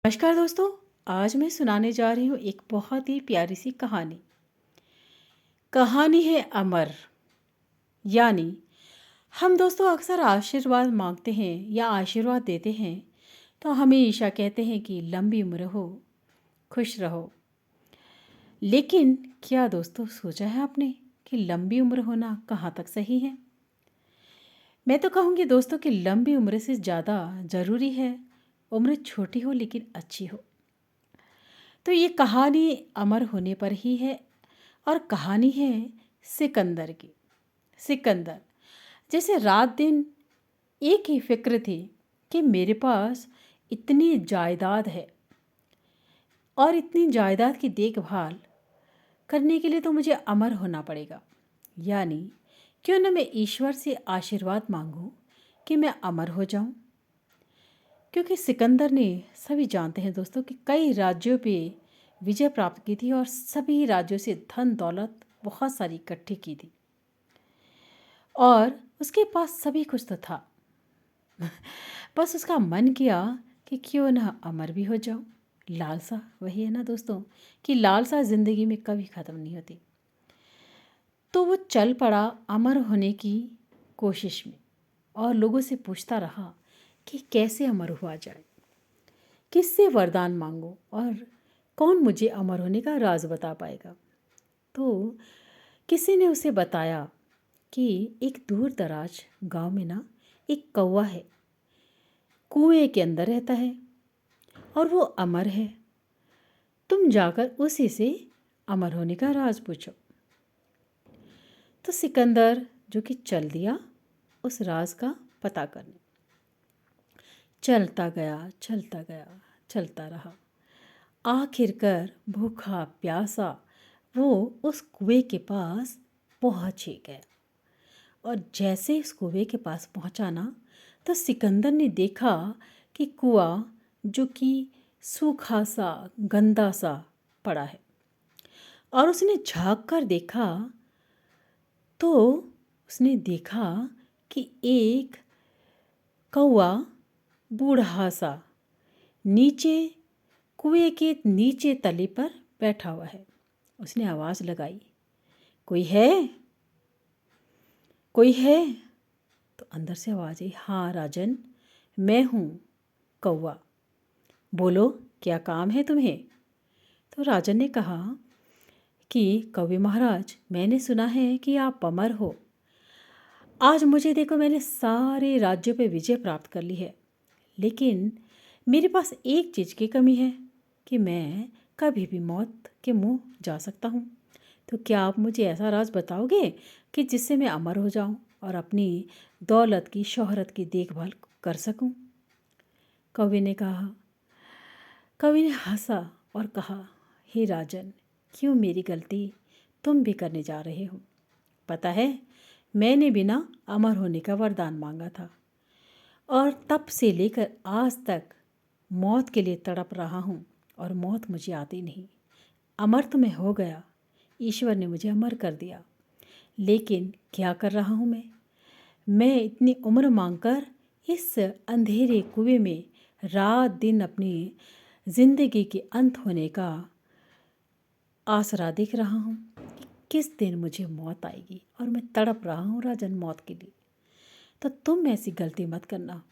नमस्कार दोस्तों। आज मैं सुनाने जा रही हूँ एक बहुत ही प्यारी सी कहानी। कहानी है अमर। यानी हम दोस्तों अक्सर आशीर्वाद मांगते हैं या आशीर्वाद देते हैं तो हमेशा कहते हैं कि लंबी उम्र हो, खुश रहो। लेकिन क्या दोस्तों सोचा है आपने कि लंबी उम्र होना कहाँ तक सही है? मैं तो कहूँगी दोस्तों कि लंबी उम्र से ज़्यादा ज़रूरी है उम्र छोटी हो लेकिन अच्छी हो। तो ये कहानी अमर होने पर ही है और कहानी है सिकंदर की। सिकंदर जैसे रात दिन एक ही फिक्र थी कि मेरे पास इतनी जायदाद है और इतनी जायदाद की देखभाल करने के लिए तो मुझे अमर होना पड़ेगा। यानी क्यों न मैं ईश्वर से आशीर्वाद मांगूं कि मैं अमर हो जाऊं। क्योंकि सिकंदर ने, सभी जानते हैं दोस्तों, कि कई राज्यों पे विजय प्राप्त की थी और सभी राज्यों से धन दौलत बहुत सारी इकट्ठी की थी और उसके पास सभी कुछ तो था। बस उसका मन किया कि क्यों ना अमर भी हो जाऊं। लालसा वही है ना दोस्तों, कि लालसा ज़िंदगी में कभी ख़त्म नहीं होती। तो वो चल पड़ा अमर होने की कोशिश में और लोगों से पूछता रहा कि कैसे अमर हुआ जाए, किससे वरदान मांगो और कौन मुझे अमर होने का राज बता पाएगा। तो किसी ने उसे बताया कि एक दूर दराज गांव में ना एक कौवा है, कुएं के अंदर रहता है और वो अमर है। तुम जाकर उसी से अमर होने का राज पूछो। तो सिकंदर जो कि चल दिया उस राज का पता करने। चलता गया चलता गया, चलता रहा। आखिरकार भूखा प्यासा वो उस कुएं के पास पहुंच ही गया और जैसे इस कुएं के पास पहुंचा ना, तो सिकंदर ने देखा कि कुआं जो कि सूखा सा गंदा सा पड़ा है और उसने झांक कर देखा तो उसने देखा कि एक कौवा बूढ़ा सा नीचे कुएं के नीचे तले पर बैठा हुआ है। उसने आवाज़ लगाई, कोई है, कोई है? तो अंदर से आवाज़ आई, हाँ राजन, मैं हूँ कौवा, बोलो क्या काम है तुम्हें? तो राजन ने कहा कि कौवे महाराज, मैंने सुना है कि आप अमर हो। आज मुझे देखो, मैंने सारे राज्यों पे विजय प्राप्त कर ली है, लेकिन मेरे पास एक चीज़ की कमी है कि मैं कभी भी मौत के मुंह जा सकता हूँ। तो क्या आप मुझे ऐसा राज बताओगे कि जिससे मैं अमर हो जाऊँ और अपनी दौलत की, शोहरत की देखभाल कर सकूँ? कवि ने कहा, कवि ने हंसा और कहा, हे राजन, क्यों मेरी गलती तुम भी करने जा रहे हो? पता है, मैंने भी ना अमर होने का वरदान मांगा था और तब से लेकर आज तक मौत के लिए तड़प रहा हूँ और मौत मुझे आती नहीं। अमर तो मैं हो गया, ईश्वर ने मुझे अमर कर दिया, लेकिन क्या कर रहा हूँ मैं इतनी उम्र मांगकर इस अंधेरे कुएं में रात दिन अपनी ज़िंदगी के अंत होने का आसरा देख रहा हूँ कि किस दिन मुझे मौत आएगी और मैं तड़प रहा हूँ राजन मौत के लिए। तो तुम ऐसी गलती मत करना।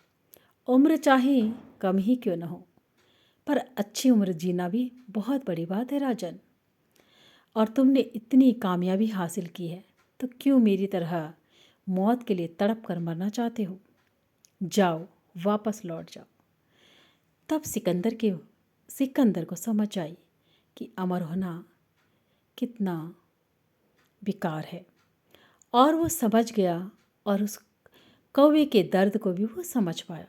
उम्र चाहे कम ही क्यों न हो, पर अच्छी उम्र जीना भी बहुत बड़ी बात है राजन। और तुमने इतनी कामयाबी हासिल की है, तो क्यों मेरी तरह मौत के लिए तड़प कर मरना चाहते हो? जाओ, वापस लौट जाओ। तब सिकंदर को समझ आई कि अमर होना कितना बेकार है और वो समझ गया और उस कौवे के दर्द को भी वो समझ पाया।